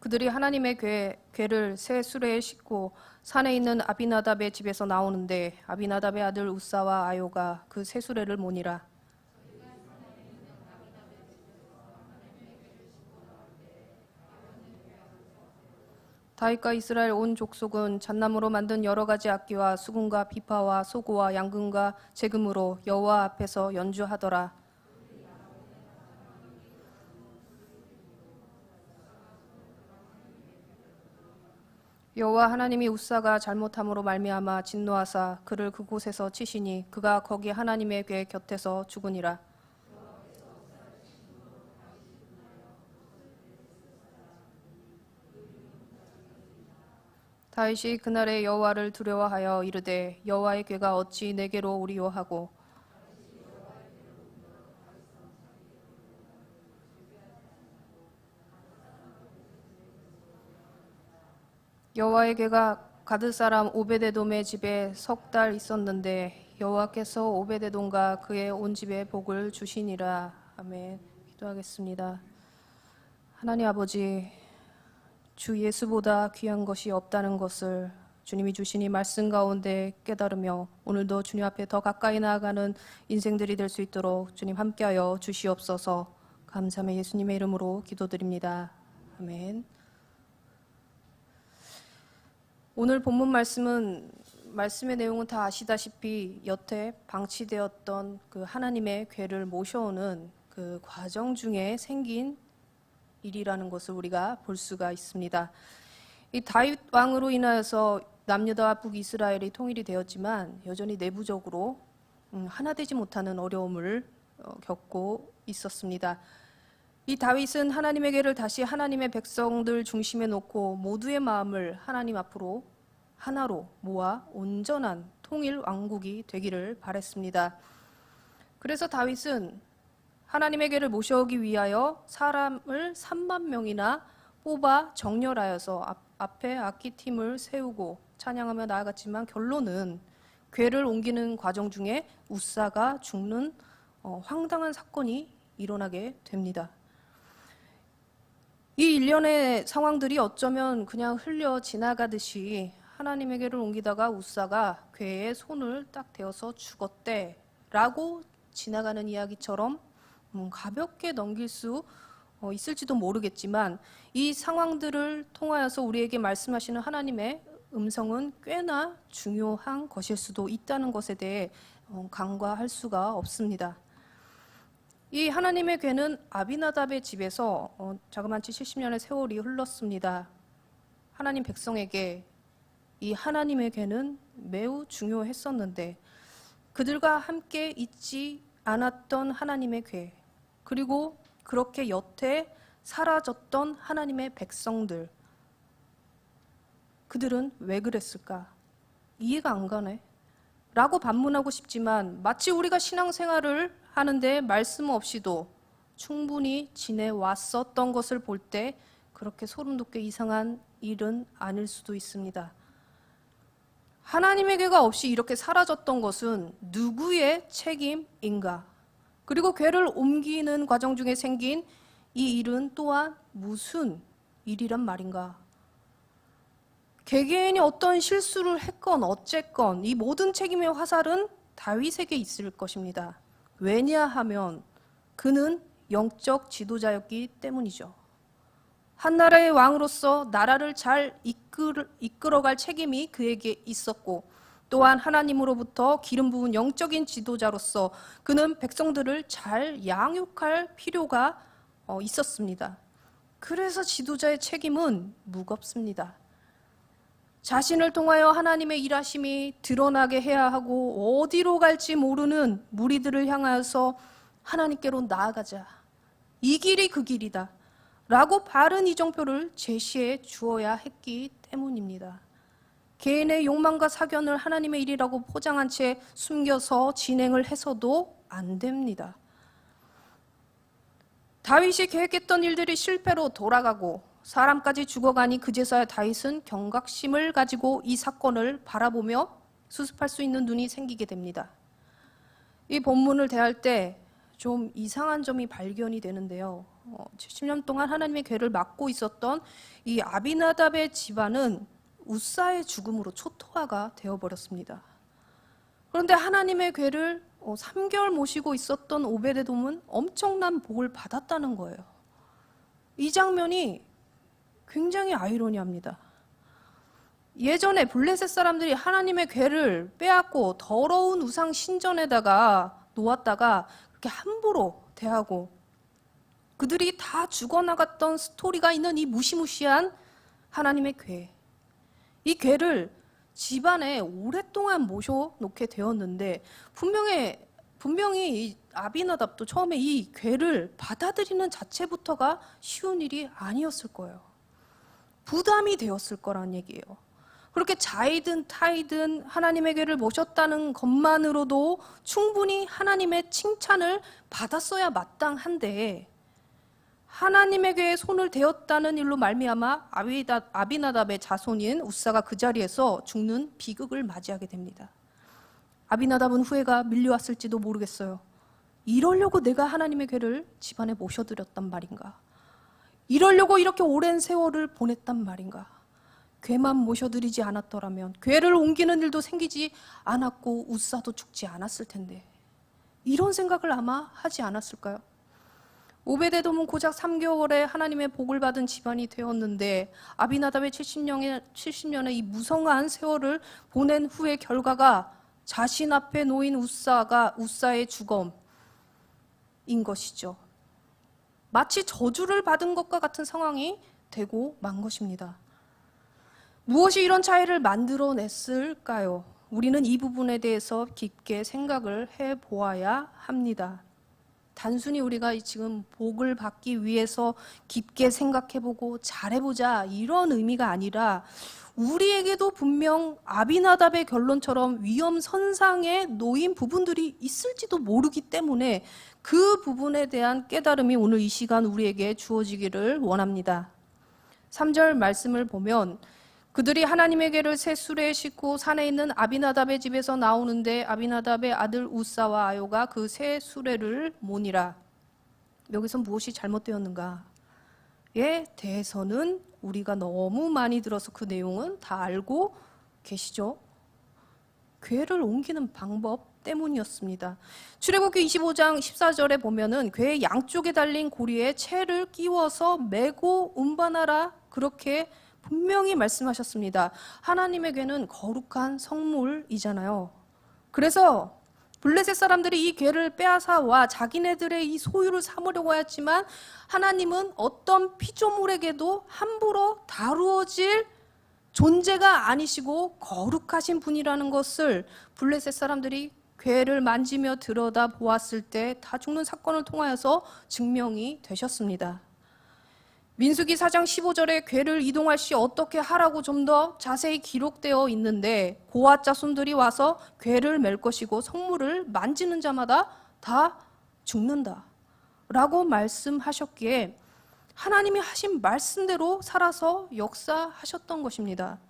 그들이 하나님의 궤를 새 수레에 싣고 산에 있는 아비나답의 집에서 나오는데 아비나답의 아들 우사와 아요가 그 새 수레를 모니라. 다윗과 이스라엘 온 족속은 잣나무로 만든 여러 가지 악기와 수금과 비파와 소고와 양금과 재금으로 여호와 앞에서 연주하더라. 여호와 하나님이 우사가 잘못함으로 말미암아 진노하사 그를 그곳에서 치시니 그가 거기 하나님의 궤 곁에서 죽으니라. 다윗이 그날에 여호와를 두려워하여 이르되 여호와의 궤가 어찌 내게로 오리요 하고 여호와의 궤가 가드 사람 오베데돔의 집에 석 달 있었는데 여호와께서 오베데돔과 그의 온 집에 복을 주시니라. 아멘. 기도하겠습니다. 하나님 아버지, 주 예수보다 귀한 것이 없다는 것을 주님이 주신 이 말씀 가운데 깨달으며 오늘도 주님 앞에 더 가까이 나아가는 인생들이 될 수 있도록 주님 함께하여 주시옵소서. 감사하며 예수님의 이름으로 기도드립니다. 아멘. 오늘 본문 말씀의 내용은 다 아시다시피 여태 방치되었던 그 하나님의 궤를 모셔오는 그 과정 중에 생긴 일이라는 것을 우리가 볼 수가 있습니다. 이 다윗 왕으로 인하여서 남유다와 북이스라엘이 통일이 되었지만 여전히 내부적으로 하나 되지 못하는 어려움을 겪고 있었습니다. 이 다윗은 하나님의 궤를 다시 하나님의 백성들 중심에 놓고 모두의 마음을 하나님 앞으로 하나로 모아 온전한 통일 왕국이 되기를 바랬습니다. 그래서 다윗은 하나님의 궤를 모셔오기 위하여 사람을 3만 명이나 뽑아 정렬하여서 앞에 악기팀을 세우고 찬양하며 나아갔지만 결론은 궤를 옮기는 과정 중에 우사가 죽는 황당한 사건이 일어나게 됩니다. 이 일련의 상황들이 어쩌면 그냥 흘려 지나가듯이 하나님의 궤를 옮기다가 우사가 궤에 손을 딱 대어서 죽었대라고 지나가는 이야기처럼 가볍게 넘길 수 있을지도 모르겠지만 이 상황들을 통하여서 우리에게 말씀하시는 하나님의 음성은 꽤나 중요한 것일 수도 있다는 것에 대해 간과할 수가 없습니다. 이 하나님의 궤는 아비나답의 집에서 자그마치 70년의 세월이 흘렀습니다. 하나님 백성에게 이 하나님의 궤는 매우 중요했었는데 그들과 함께 있지 않았던 하나님의 궤, 그리고 그렇게 여태 사라졌던 하나님의 백성들, 그들은 왜 그랬을까? 이해가 안 가네 라고 반문하고 싶지만 마치 우리가 신앙생활을 하는데 말씀 없이도 충분히 지내왔었던 것을 볼 때 그렇게 소름 돋게 이상한 일은 아닐 수도 있습니다. 하나님의 궤가 없이 이렇게 사라졌던 것은 누구의 책임인가? 그리고 궤를 옮기는 과정 중에 생긴 이 일은 또한 무슨 일이란 말인가? 개개인이 어떤 실수를 했건 어쨌건 이 모든 책임의 화살은 다윗에게 있을 것입니다. 왜냐하면 그는 영적 지도자였기 때문이죠. 한 나라의 왕으로서 나라를 잘 이끌어갈 책임이 그에게 있었고 또한 하나님으로부터 기름 부은 영적인 지도자로서 그는 백성들을 잘 양육할 필요가 있었습니다. 그래서 지도자의 책임은 무겁습니다. 자신을 통하여 하나님의 일하심이 드러나게 해야 하고 어디로 갈지 모르는 무리들을 향하여서 하나님께로 나아가자. 이 길이 그 길이다. 라고 바른 이정표를 제시해 주어야 했기 때문입니다. 개인의 욕망과 사견을 하나님의 일이라고 포장한 채 숨겨서 진행을 해서도 안 됩니다. 다윗이 계획했던 일들이 실패로 돌아가고 사람까지 죽어가니 그제서야 다윗은 경각심을 가지고 이 사건을 바라보며 수습할 수 있는 눈이 생기게 됩니다. 이 본문을 대할 때 좀 이상한 점이 발견이 되는데요. 70년 동안 하나님의 궤를 맡고 있었던 이 아비나답의 집안은 우사의 죽음으로 초토화가 되어버렸습니다. 그런데 하나님의 궤를 3개월 모시고 있었던 오베데돔은 엄청난 복을 받았다는 거예요. 이 장면이 굉장히 아이러니합니다. 예전에 블레셋 사람들이 하나님의 궤를 빼앗고 더러운 우상 신전에다가 놓았다가 그렇게 함부로 대하고 그들이 다 죽어나갔던 스토리가 있는 이 무시무시한 하나님의 궤. 이 궤를 집안에 오랫동안 모셔놓게 되었는데 분명히 이 아비나답도 처음에 이 궤를 받아들이는 자체부터가 쉬운 일이 아니었을 거예요. 부담이 되었을 거란 얘기예요. 그렇게 자이든 타이든 하나님의 궤를 모셨다는 것만으로도 충분히 하나님의 칭찬을 받았어야 마땅한데 하나님의 궤에 손을 대었다는 일로 말미암아 아비나답의 자손인 우사가 그 자리에서 죽는 비극을 맞이하게 됩니다. 아비나답은 후회가 밀려왔을지도 모르겠어요. 이러려고 내가 하나님의 궤를 집안에 모셔드렸단 말인가? 이러려고 이렇게 오랜 세월을 보냈단 말인가? 궤만 모셔드리지 않았더라면 궤를 옮기는 일도 생기지 않았고 우사도 죽지 않았을 텐데 이런 생각을 아마 하지 않았을까요? 오베데돔은 고작 3개월에 하나님의 복을 받은 집안이 되었는데 아비나답의 70년의 이 무성한 세월을 보낸 후의 결과가 자신 앞에 놓인 우사의 죽음인 것이죠. 마치 저주를 받은 것과 같은 상황이 되고 만 것입니다. 무엇이 이런 차이를 만들어냈을까요? 우리는 이 부분에 대해서 깊게 생각을 해보아야 합니다. 단순히 우리가 지금 복을 받기 위해서 깊게 생각해보고 잘해보자 이런 의미가 아니라 우리에게도 분명 아비나답의 결론처럼 위험선상에 놓인 부분들이 있을지도 모르기 때문에 그 부분에 대한 깨달음이 오늘 이 시간 우리에게 주어지기를 원합니다. 3절 말씀을 보면 그들이 하나님의 궤를 새 수레에 싣고 산에 있는 아비나답의 집에서 나오는데 아비나답의 아들 우사와 아요가 그 새 수레를 모니라. 여기서 무엇이 잘못되었는가? 에 대해서는 우리가 너무 많이 들어서 그 내용은 다 알고 계시죠? 궤를 옮기는 방법 때문이었습니다. 출애굽기 25장 14절에 보면은 궤 양쪽에 달린 고리에 채를 끼워서 메고 운반하라 그렇게 분명히 말씀하셨습니다. 하나님의 궤는 거룩한 성물이잖아요. 그래서 블레셋 사람들이 이 궤를 빼앗아와 자기네들의 이 소유를 삼으려고 했지만 하나님은 어떤 피조물에게도 함부로 다루어질 존재가 아니시고 거룩하신 분이라는 것을 블레셋 사람들이 궤를 만지며 들여다 보았을 때 다 죽는 사건을 통하여서 증명이 되셨습니다. 민수기 4장 15절에 궤를 이동할 시 어떻게 하라고 좀 더 자세히 기록되어 있는데 고앗 자손들이 와서 궤를 맬 것이고 성물을 만지는 자마다 다 죽는다 라고 말씀하셨기에 하나님이 하신 말씀대로 살아서 역사하셨던 것입니다.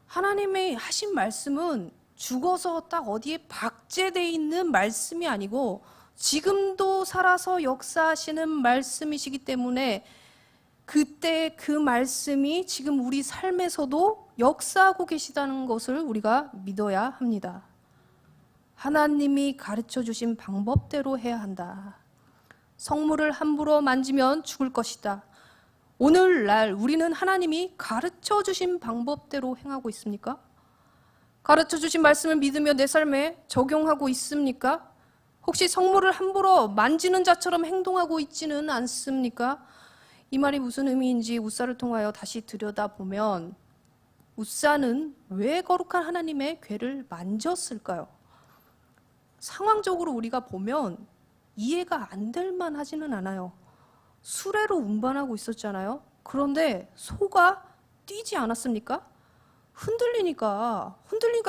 하나님이 하신 말씀은 죽어서 딱 어디에 박제되어 있는 말씀이 아니고 지금도 살아서 역사하시는 말씀이시기 때문에 그때 그 말씀이 지금 우리 삶에서도 역사하고 계시다는 것을 우리가 믿어야 합니다. 하나님이 가르쳐 주신 방법대로 해야 한다. 성물을 함부로 만지면 죽을 것이다. 오늘날 우리는 하나님이 가르쳐 주신 방법대로 행하고 있습니까? 가르쳐 주신 말씀을 믿으며 내 삶에 적용하고 있습니까? 혹시 성물을 함부로 만지는 자처럼 행동하고 있지는 않습니까? 이 말이 무슨 의미인지 우사를 통하여 다시 들여다보면 우사는 왜 거룩한 하나님의 궤를 만졌을까요? 상황적으로 우리가 보면 이해가 안 될 만하지는 않아요. 수레로 운반하고 있었잖아요. 그런데 소가 뛰지 않았습니까? 흔들리니까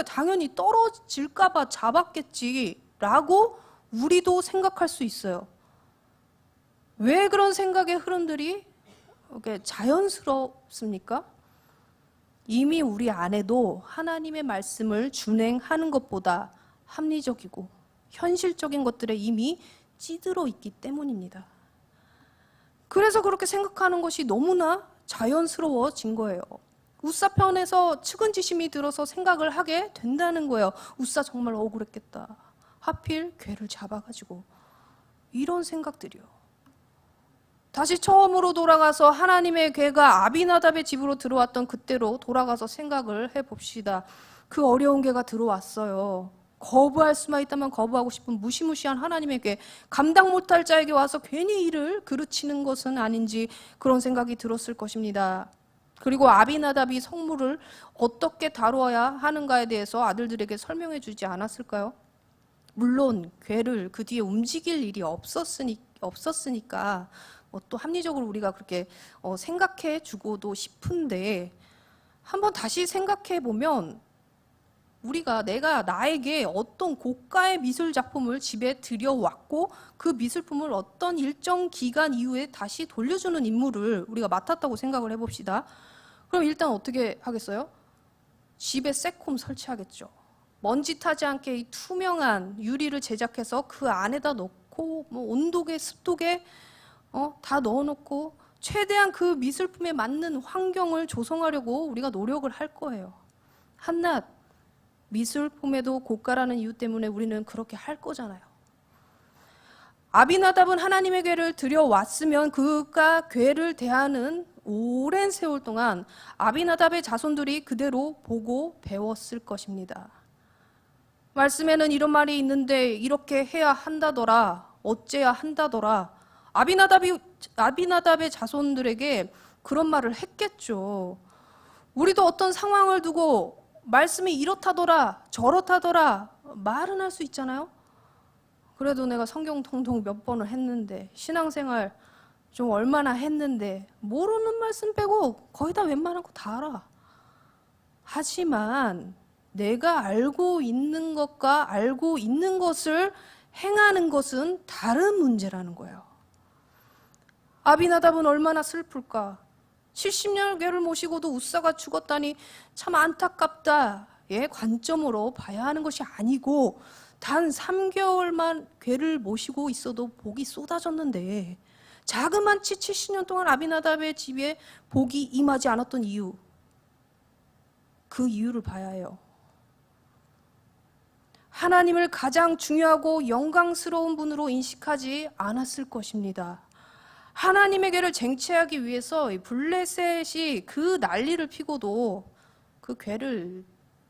당연히 떨어질까 봐 잡았겠지라고 우리도 생각할 수 있어요. 왜 그런 생각의 흐름들이 자연스럽습니까? 이미 우리 안에도 하나님의 말씀을 준행하는 것보다 합리적이고 현실적인 것들에 이미 찌들어 있기 때문입니다. 그래서 그렇게 생각하는 것이 너무나 자연스러워진 거예요. 우사 편에서 측은지심이 들어서 생각을 하게 된다는 거예요. 우사 정말 억울했겠다. 하필 괴를 잡아가지고. 이런 생각들이요. 다시 처음으로 돌아가서 하나님의 괴가 아비나답의 집으로 들어왔던 그때로 돌아가서 생각을 해봅시다. 그 어려운 괴가 들어왔어요. 거부할 수만 있다면 거부하고 싶은 무시무시한 하나님의 괴, 감당 못할 자에게 와서 괜히 이를 그르치는 것은 아닌지 그런 생각이 들었을 것입니다. 그리고 아비나답이 성물을 어떻게 다루어야 하는가에 대해서 아들들에게 설명해 주지 않았을까요? 물론 괴를 그 뒤에 움직일 일이 없었으니까 또 합리적으로 우리가 그렇게 생각해 주고도 싶은데, 한번 다시 생각해 보면 내가 나에게 어떤 고가의 미술 작품을 집에 들여왔고 그 미술품을 어떤 일정 기간 이후에 다시 돌려주는 임무를 우리가 맡았다고 생각을 해봅시다. 그럼 일단 어떻게 하겠어요? 집에 새콤 설치하겠죠. 먼지 타지 않게 이 투명한 유리를 제작해서 그 안에다 넣고 온도계, 습도계 다 넣어놓고 최대한 그 미술품에 맞는 환경을 조성하려고 우리가 노력을 할 거예요. 한낱 미술품에도 고가라는 이유 때문에 우리는 그렇게 할 거잖아요. 아비나답은 하나님의 괴를 들여왔으면 그가 괴를 대하는 오랜 세월 동안 아비나답의 자손들이 그대로 보고 배웠을 것입니다. 말씀에는 이런 말이 있는데 이렇게 해야 한다더라, 어째야 한다더라. 아비나답의 자손들에게 그런 말을 했겠죠. 우리도 어떤 상황을 두고 말씀이 이렇다더라, 저렇다더라 말은 할 수 있잖아요. 그래도 내가 성경 통독 몇 번을 했는데, 신앙생활 좀 얼마나 했는데 모르는 말씀 빼고 거의 다 웬만한 거 다 알아. 하지만 내가 알고 있는 것과 알고 있는 것을 행하는 것은 다른 문제라는 거예요. 아비나답은 얼마나 슬플까. 70년 괴를 모시고도 우사가 죽었다니 참 안타깝다의 관점으로 봐야 하는 것이 아니고, 단 3개월만 괴를 모시고 있어도 복이 쏟아졌는데 자그만치 70년 동안 아비나답의 집에 복이 임하지 않았던 이유, 그 이유를 봐야 해요. 하나님을 가장 중요하고 영광스러운 분으로 인식하지 않았을 것입니다. 하나님의 괴를 쟁취하기 위해서 블레셋이 그 난리를 피고도 그 괴를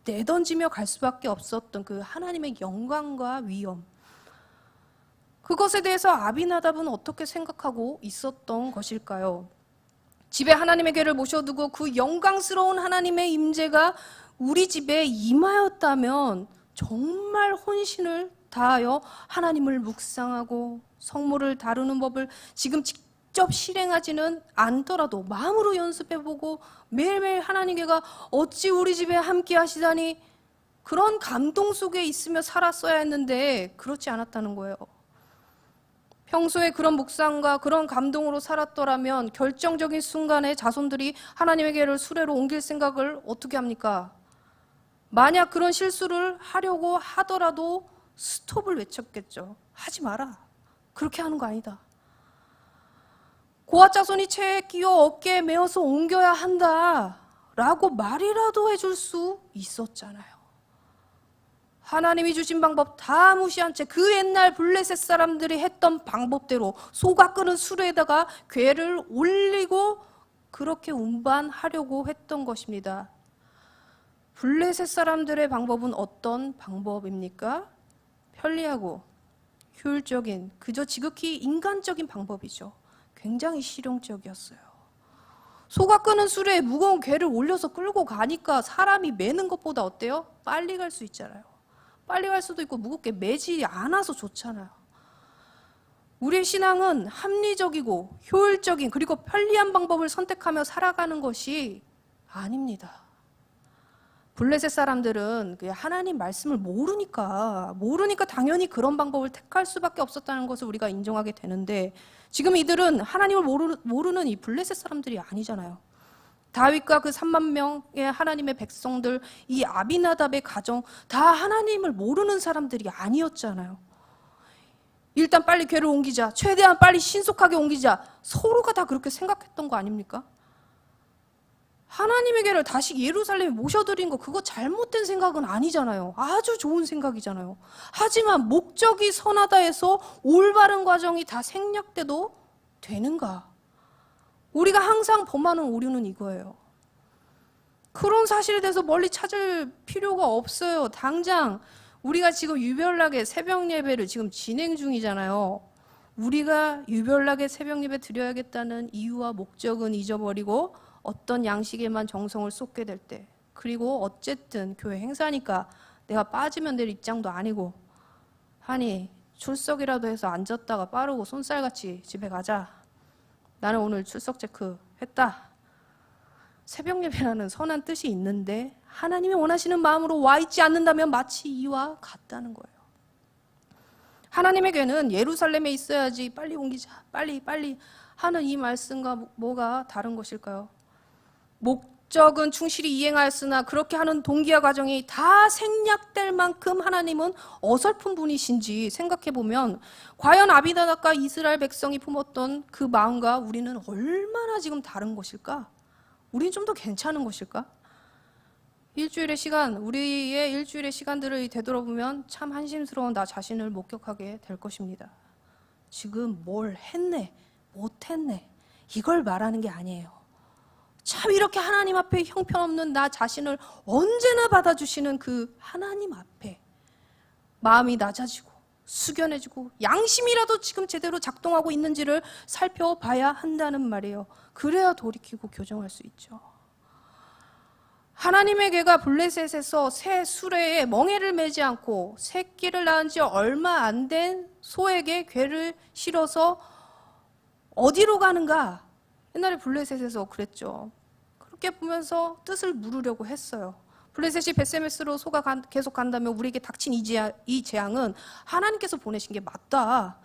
내던지며 갈 수밖에 없었던 그 하나님의 영광과 위엄, 그것에 대해서 아비나답은 어떻게 생각하고 있었던 것일까요? 집에 하나님의 괴를 모셔두고 그 영광스러운 하나님의 임재가 우리 집에 임하였다면 정말 혼신을 다하여 하나님을 묵상하고 성물을 다루는 법을 지금 직접 실행하지는 않더라도 마음으로 연습해보고 매일매일 하나님께가 어찌 우리 집에 함께 하시다니, 그런 감동 속에 있으며 살았어야 했는데 그렇지 않았다는 거예요. 평소에 그런 묵상과 그런 감동으로 살았더라면 결정적인 순간에 자손들이 하나님의 괴를 수레로 옮길 생각을 어떻게 합니까? 만약 그런 실수를 하려고 하더라도 스톱을 외쳤겠죠. 하지 마라. 그렇게 하는 거 아니다. 고아 자손이 채에 끼어 어깨에 메어서 옮겨야 한다 라고 말이라도 해줄 수 있었잖아요. 하나님이 주신 방법 다 무시한 채 그 옛날 블레셋 사람들이 했던 방법대로 소가 끄는 수레에다가 괴를 올리고 그렇게 운반하려고 했던 것입니다. 블레셋 사람들의 방법은 어떤 방법입니까? 편리하고 효율적인, 그저 지극히 인간적인 방법이죠. 굉장히 실용적이었어요. 소가 끄는 수레에 무거운 괴를 올려서 끌고 가니까 사람이 매는 것보다 어때요? 빨리 갈 수 있잖아요. 빨리 갈 수도 있고 무겁게 매지 않아서 좋잖아요. 우리의 신앙은 합리적이고 효율적인 그리고 편리한 방법을 선택하며 살아가는 것이 아닙니다. 블레셋 사람들은 하나님 말씀을 모르니까 당연히 그런 방법을 택할 수밖에 없었다는 것을 우리가 인정하게 되는데, 지금 이들은 하나님을 모르는 이 블레셋 사람들이 아니잖아요. 다윗과 그 3만 명의 하나님의 백성들, 이 아비나답의 가정 다 하나님을 모르는 사람들이 아니었잖아요. 일단 빨리 괴를 옮기자. 최대한 빨리 신속하게 옮기자. 서로가 다 그렇게 생각했던 거 아닙니까? 하나님의 괴를 다시 예루살렘에 모셔드린 거 그거 잘못된 생각은 아니잖아요. 아주 좋은 생각이잖아요. 하지만 목적이 선하다 해서 올바른 과정이 다 생략돼도 되는가? 우리가 항상 범하는 오류는 이거예요. 그런 사실에 대해서 멀리 찾을 필요가 없어요. 당장 우리가 지금 유별나게 새벽 예배를 지금 진행 중이잖아요. 우리가 유별나게 새벽 예배 드려야겠다는 이유와 목적은 잊어버리고 어떤 양식에만 정성을 쏟게 될 때, 그리고 어쨌든 교회 행사니까 내가 빠지면 될 입장도 아니고 하니 출석이라도 해서 앉았다가 빠르고 손살같이 집에 가자. 나는 오늘 출석 체크 했다. 새벽 예배라는 선한 뜻이 있는데 하나님이 원하시는 마음으로 와 있지 않는다면 마치 이와 같다는 거예요. 하나님의 괴는 예루살렘에 있어야지 빨리 옮기자, 빨리 하는 이 말씀과 뭐가 다른 것일까요? 목적은 충실히 이행하였으나 그렇게 하는 동기와 과정이 다 생략될 만큼 하나님은 어설픈 분이신지 생각해보면 과연 아비나답과 이스라엘 백성이 품었던 그 마음과 우리는 얼마나 지금 다른 것일까? 우리는 좀 더 괜찮은 것일까? 우리의 일주일의 시간들을 되돌아보면 참 한심스러운 나 자신을 목격하게 될 것입니다. 지금 뭘 했네, 못했네, 이걸 말하는 게 아니에요. 참 이렇게 하나님 앞에 형편없는 나 자신을 언제나 받아주시는 그 하나님 앞에 마음이 낮아지고 숙연해지고 양심이라도 지금 제대로 작동하고 있는지를 살펴봐야 한다는 말이에요. 그래야 돌이키고 교정할 수 있죠. 하나님의 괴가 블레셋에서 새 수레에 멍에를 매지 않고 새끼를 낳은 지 얼마 안 된 소에게 괴를 실어서 어디로 가는가? 옛날에 블레셋에서 그랬죠. 그렇게 보면서 뜻을 물으려고 했어요. 블레셋이 벳세메스로 소가 계속 간다면 우리에게 닥친 이 재앙은 하나님께서 보내신 게 맞다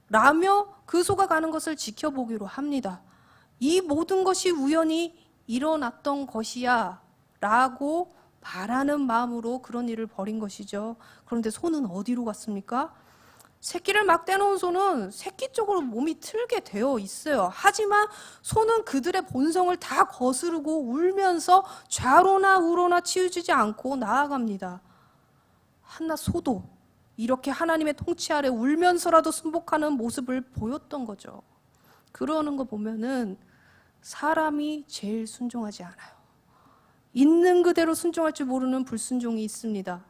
라며 그 소가 가는 것을 지켜보기로 합니다. 이 모든 것이 우연히 일어났던 것이야 라고 바라는 마음으로 그런 일을 벌인 것이죠. 그런데 소는 어디로 갔습니까? 새끼를 막 떼놓은 소는 새끼 쪽으로 몸이 틀게 되어 있어요. 하지만 소는 그들의 본성을 다 거스르고 울면서 좌로나 우로나 치우치지 않고 나아갑니다. 한낱 소도 이렇게 하나님의 통치 아래 울면서라도 순복하는 모습을 보였던 거죠. 그러는 거 보면은 사람이 제일 순종하지 않아요. 있는 그대로 순종할 줄 모르는 불순종이 있습니다.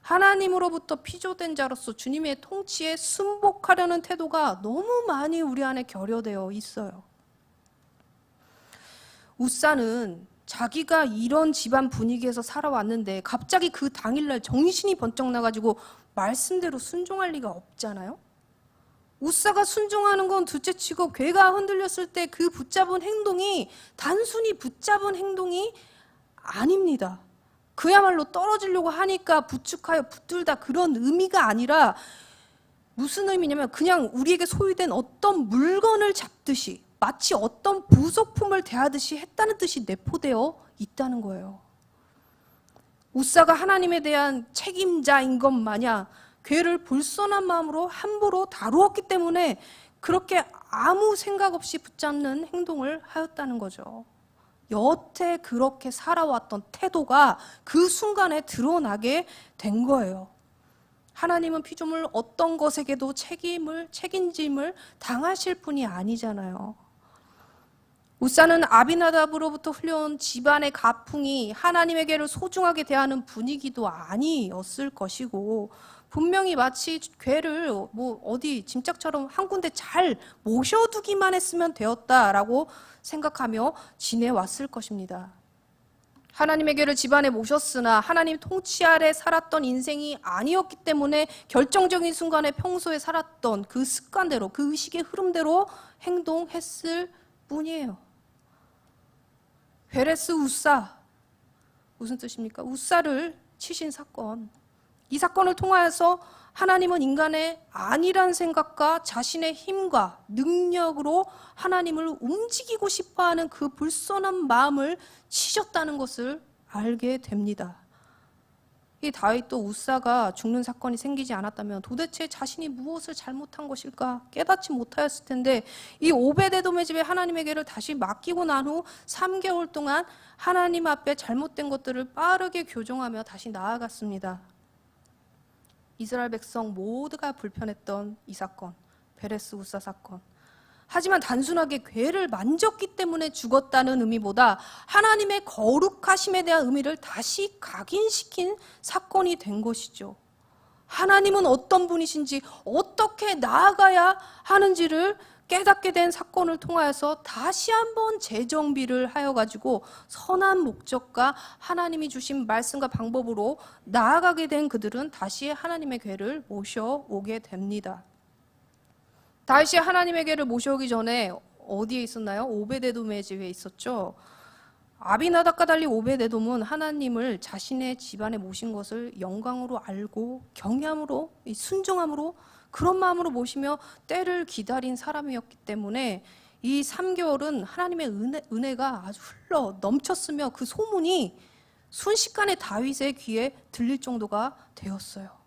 하나님으로부터 피조된 자로서 주님의 통치에 순복하려는 태도가 너무 많이 우리 안에 결여되어 있어요. 우사는 자기가 이런 집안 분위기에서 살아왔는데 갑자기 그 당일날 정신이 번쩍 나가지고 말씀대로 순종할 리가 없잖아요. 우사가 순종하는 건 둘째치고 괴가 흔들렸을 때 그 붙잡은 행동이 단순히 붙잡은 행동이 아닙니다. 그야말로 떨어지려고 하니까 부축하여 붙들다 그런 의미가 아니라 무슨 의미냐면 그냥 우리에게 소유된 어떤 물건을 잡듯이 마치 어떤 부속품을 대하듯이 했다는 뜻이 내포되어 있다는 거예요. 우사가 하나님에 대한 책임자인 것 마냥 괴를 불손한 마음으로 함부로 다루었기 때문에 그렇게 아무 생각 없이 붙잡는 행동을 하였다는 거죠. 여태 그렇게 살아왔던 태도가 그 순간에 드러나게 된 거예요. 하나님은 피조물 어떤 것에게도 책임짐을 당하실 분이 아니잖아요. 우사는 아비나답으로부터 흘려온 집안의 가풍이 하나님에게를 소중하게 대하는 분위기도 아니었을 것이고 분명히 마치 괴를 어디 짐짝처럼 한 군데 잘 모셔두기만 했으면 되었다라고 생각하며 지내왔을 것입니다. 하나님의 괴를 집안에 모셨으나 하나님 통치 아래 살았던 인생이 아니었기 때문에 결정적인 순간에 평소에 살았던 그 습관대로 그 의식의 흐름대로 행동했을 뿐이에요. 베레스 우사 무슨 뜻입니까? 우사를 치신 사건. 이 사건을 통하여서 하나님은 인간의 안일한 생각과 자신의 힘과 능력으로 하나님을 움직이고 싶어하는 그 불손한 마음을 치셨다는 것을 알게 됩니다. 이 다윗도 우사가 죽는 사건이 생기지 않았다면 도대체 자신이 무엇을 잘못한 것일까 깨닫지 못하였을 텐데, 이 오베데돔의 집에 하나님의 괴를 다시 맡기고 난 후 3개월 동안 하나님 앞에 잘못된 것들을 빠르게 교정하며 다시 나아갔습니다. 이스라엘 백성 모두가 불편했던 이 사건, 베레스 우사 사건. 하지만 단순하게 괴를 만졌기 때문에 죽었다는 의미보다 하나님의 거룩하심에 대한 의미를 다시 각인시킨 사건이 된 것이죠. 하나님은 어떤 분이신지, 어떻게 나아가야 하는지를 깨닫게 된 사건을 통하여서 다시 한번 재정비를 하여가지고 선한 목적과 하나님이 주신 말씀과 방법으로 나아가게 된 그들은 다시 하나님의 괴를 모셔오게 됩니다. 다윗이 하나님의 괴를 모셔오기 전에 어디에 있었나요? 오베데돔의 집에 있었죠. 아비나답과 달리 오베데돔은 하나님을 자신의 집안에 모신 것을 영광으로 알고 경외함으로, 순종함으로, 그런 마음으로 모시며 때를 기다린 사람이었기 때문에 이 3개월은 하나님의 은혜가 아주 흘러 넘쳤으며 그 소문이 순식간에 다윗의 귀에 들릴 정도가 되었어요.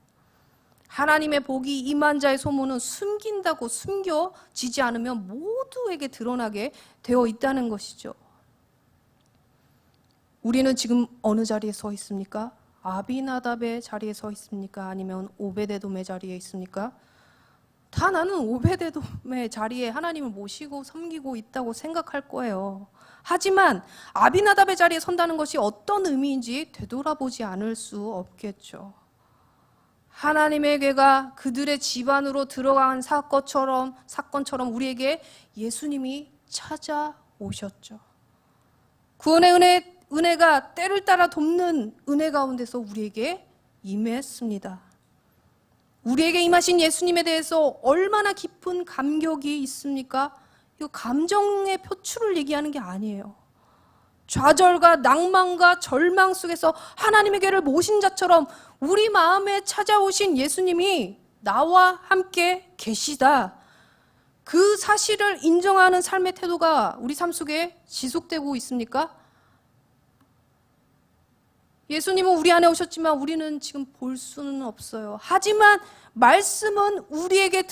하나님의 복이 임한 자의 소문은 숨긴다고 숨겨지지 않으면 모두에게 드러나게 되어 있다는 것이죠. 우리는 지금 어느 자리에 서 있습니까? 아비나답의 자리에 서 있습니까? 아니면 오베데돔의 자리에 있습니까? 다 나는 오베데돔의 자리에 하나님을 모시고 섬기고 있다고 생각할 거예요. 하지만 아비나답의 자리에 선다는 것이 어떤 의미인지 되돌아보지 않을 수 없겠죠. 하나님의 괴가 그들의 집안으로 들어간 사건처럼 우리에게 예수님이 찾아오셨죠. 구원의 은혜가 때를 따라 돕는 은혜 가운데서 우리에게 임했습니다. 우리에게 임하신 예수님에 대해서 얼마나 깊은 감격이 있습니까? 이거 감정의 표출을 얘기하는 게 아니에요. 좌절과 낭만과 절망 속에서 하나님의 괴를 모신 자처럼 우리 마음에 찾아오신 예수님이 나와 함께 계시다. 그 사실을 인정하는 삶의 태도가 우리 삶 속에 지속되고 있습니까? 예수님은 우리 안에 오셨지만 우리는 지금 볼 수는 없어요. 하지만 말씀은 우리에게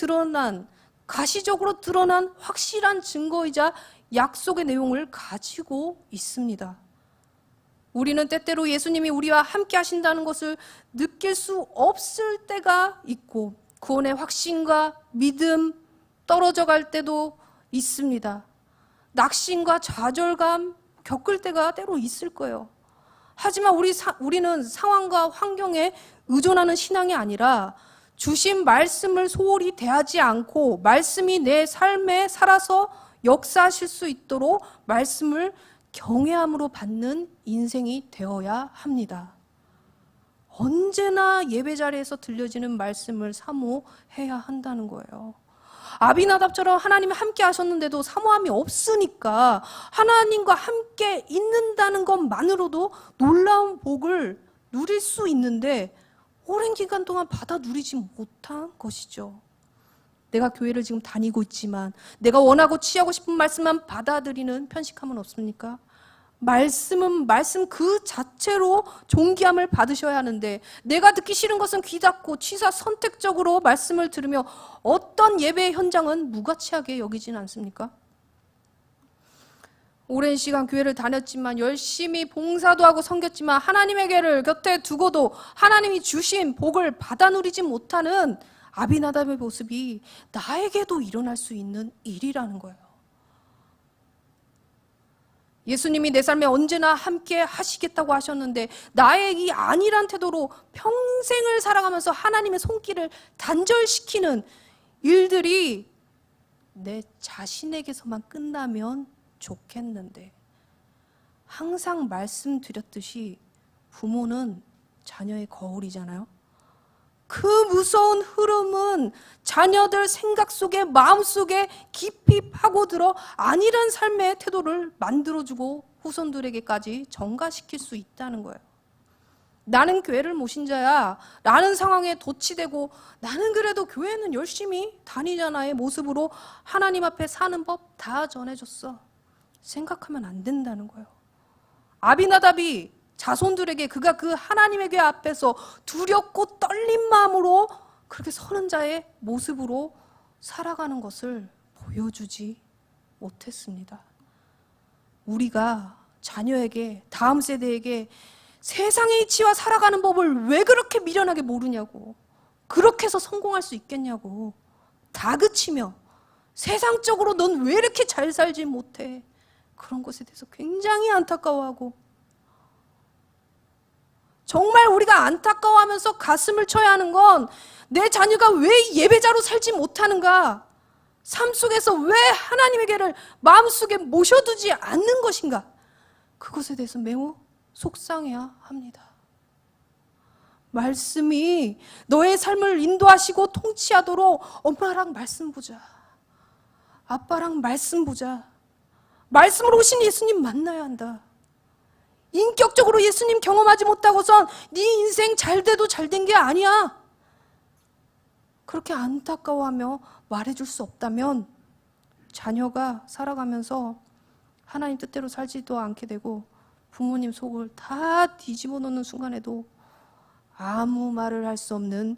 가시적으로 드러난 확실한 증거이자 약속의 내용을 가지고 있습니다. 우리는 때때로 예수님이 우리와 함께 하신다는 것을 느낄 수 없을 때가 있고 구원의 확신과 믿음 떨어져 갈 때도 있습니다. 낙심과 좌절감 겪을 때가 때로 있을 거예요. 하지만 우리는 상황과 환경에 의존하는 신앙이 아니라 주신 말씀을 소홀히 대하지 않고 말씀이 내 삶에 살아서 역사하실 수 있도록 말씀을 경외함으로 받는 인생이 되어야 합니다. 언제나 예배 자리에서 들려지는 말씀을 사모해야 한다는 거예요. 아비나답처럼 하나님이 함께 하셨는데도 사모함이 없으니까 하나님과 함께 있는다는 것만으로도 놀라운 복을 누릴 수 있는데 오랜 기간 동안 받아 누리지 못한 것이죠. 내가 교회를 지금 다니고 있지만 내가 원하고 취하고 싶은 말씀만 받아들이는 편식함은 없습니까? 말씀은 말씀 그 자체로 존귀함을 받으셔야 하는데 내가 듣기 싫은 것은 귀 닫고 취사 선택적으로 말씀을 들으며 어떤 예배 현장은 무가치하게 여기진 않습니까? 오랜 시간 교회를 다녔지만 열심히 봉사도 하고 섬겼지만 하나님의 괴를 곁에 두고도 하나님이 주신 복을 받아 누리지 못하는 아비나답의 모습이 나에게도 일어날 수 있는 일이라는 거예요. 예수님이 내 삶에 언제나 함께 하시겠다고 하셨는데 나의 이 아니란 태도로 평생을 살아가면서 하나님의 손길을 단절시키는 일들이 내 자신에게서만 끝나면 좋겠는데 항상 말씀드렸듯이 부모는 자녀의 거울이잖아요. 그 무서운 흐름은 자녀들 생각 속에 마음 속에 깊이 파고들어 아니란 삶의 태도를 만들어주고 후손들에게까지 전가시킬 수 있다는 거예요. 나는 교회를 모신 자야 라는 상황에 도취되고 나는 그래도 교회는 열심히 다니잖아의 모습으로 하나님 앞에 사는 법 다 전해줬어 생각하면 안 된다는 거예요. 아비나답이 자손들에게 그가 그 하나님의 궤 앞에서 두렵고 떨린 마음으로 그렇게 서는 자의 모습으로 살아가는 것을 보여주지 못했습니다. 우리가 자녀에게, 다음 세대에게 세상의 이치와 살아가는 법을 왜 그렇게 미련하게 모르냐고, 그렇게 해서 성공할 수 있겠냐고 다그치며 세상적으로 넌 왜 이렇게 잘 살지 못해, 그런 것에 대해서 굉장히 안타까워하고, 정말 우리가 안타까워하면서 가슴을 쳐야 하는 건 내 자녀가 왜 예배자로 살지 못하는가, 삶 속에서 왜 하나님의 궤를 마음속에 모셔두지 않는 것인가, 그것에 대해서 매우 속상해야 합니다. 말씀이 너의 삶을 인도하시고 통치하도록 엄마랑 말씀 보자, 아빠랑 말씀 보자, 말씀으로 오신 예수님 만나야 한다. 인격적으로 예수님 경험하지 못하고선 네 인생 잘 돼도 잘 된 게 아니야. 그렇게 안타까워하며 말해줄 수 없다면 자녀가 살아가면서 하나님 뜻대로 살지도 않게 되고 부모님 속을 다 뒤집어 놓는 순간에도 아무 말을 할 수 없는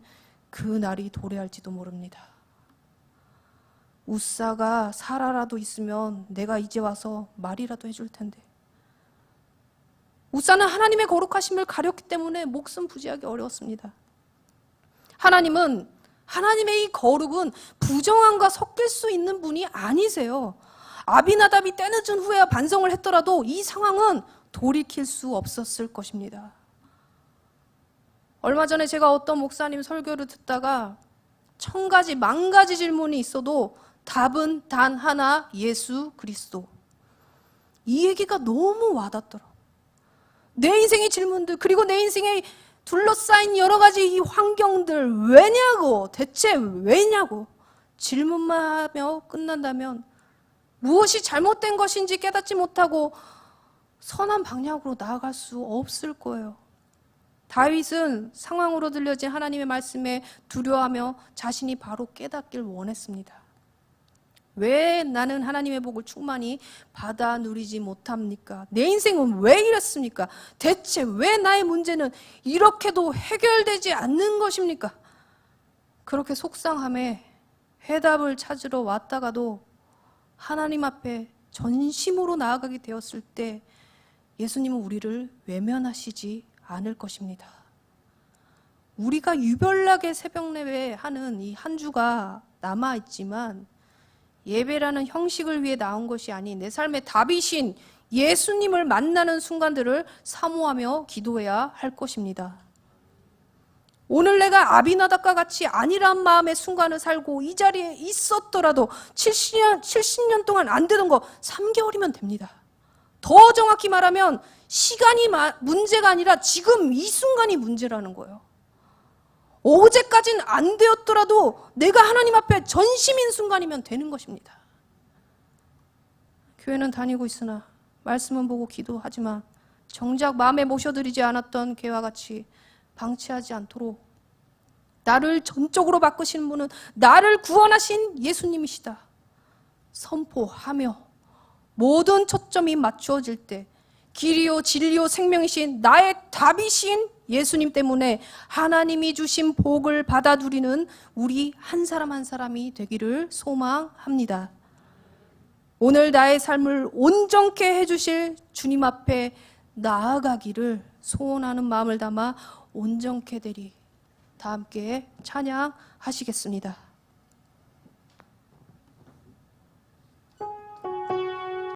그 날이 도래할지도 모릅니다. 우사가 사라라도 있으면 내가 이제 와서 말이라도 해줄 텐데, 우사는 하나님의 거룩하심을 가렸기 때문에 목숨 부지하기 어려웠습니다. 하나님은, 하나님의 이 거룩은 부정함과 섞일 수 있는 분이 아니세요. 아비나답이 때늦은 후에야 반성을 했더라도 이 상황은 돌이킬 수 없었을 것입니다. 얼마 전에 제가 어떤 목사님 설교를 듣다가 1000가지, 10,000가지 질문이 있어도 답은 단 하나, 예수 그리스도. 이 얘기가 너무 와닿더라고요. 내 인생의 질문들, 그리고 내 인생에 둘러싸인 여러 가지 이 환경들, 왜냐고, 대체 왜냐고 질문만 하며 끝난다면 무엇이 잘못된 것인지 깨닫지 못하고 선한 방향으로 나아갈 수 없을 거예요. 다윗은 상황으로 들려진 하나님의 말씀에 두려워하며 자신이 바로 깨닫길 원했습니다. 왜 나는 하나님의 복을 충만히 받아 누리지 못합니까? 내 인생은 왜 이랬습니까? 대체 왜 나의 문제는 이렇게도 해결되지 않는 것입니까? 그렇게 속상함에 해답을 찾으러 왔다가도 하나님 앞에 전심으로 나아가게 되었을 때 예수님은 우리를 외면하시지 않을 것입니다. 우리가 유별나게 새벽 예배하는 이 한 주가 남아있지만 예배라는 형식을 위해 나온 것이 아닌 내 삶의 답이신 예수님을 만나는 순간들을 사모하며 기도해야 할 것입니다. 오늘 내가 아비나답과 같이 안일한 마음의 순간을 살고 이 자리에 있었더라도 70년 동안 안 되던 거 3개월이면 됩니다. 더 정확히 말하면 시간이 문제가 아니라 지금 이 순간이 문제라는 거예요. 어제까지는 안 되었더라도 내가 하나님 앞에 전심인 순간이면 되는 것입니다. 교회는 다니고 있으나 말씀은 보고 기도하지만 정작 마음에 모셔드리지 않았던 개와 같이 방치하지 않도록 나를 전적으로 바꾸시는 분은 나를 구원하신 예수님이시다 선포하며 모든 초점이 맞추어질 때 길이요 진리요 생명이신 나의 답이신 예수님 때문에 하나님이 주신 복을 받아 누리는 우리 한 사람 한 사람이 되기를 소망합니다. 오늘 나의 삶을 온전케 해주실 주님 앞에 나아가기를 소원하는 마음을 담아 온전케 되리. 다 함께 찬양하시겠습니다.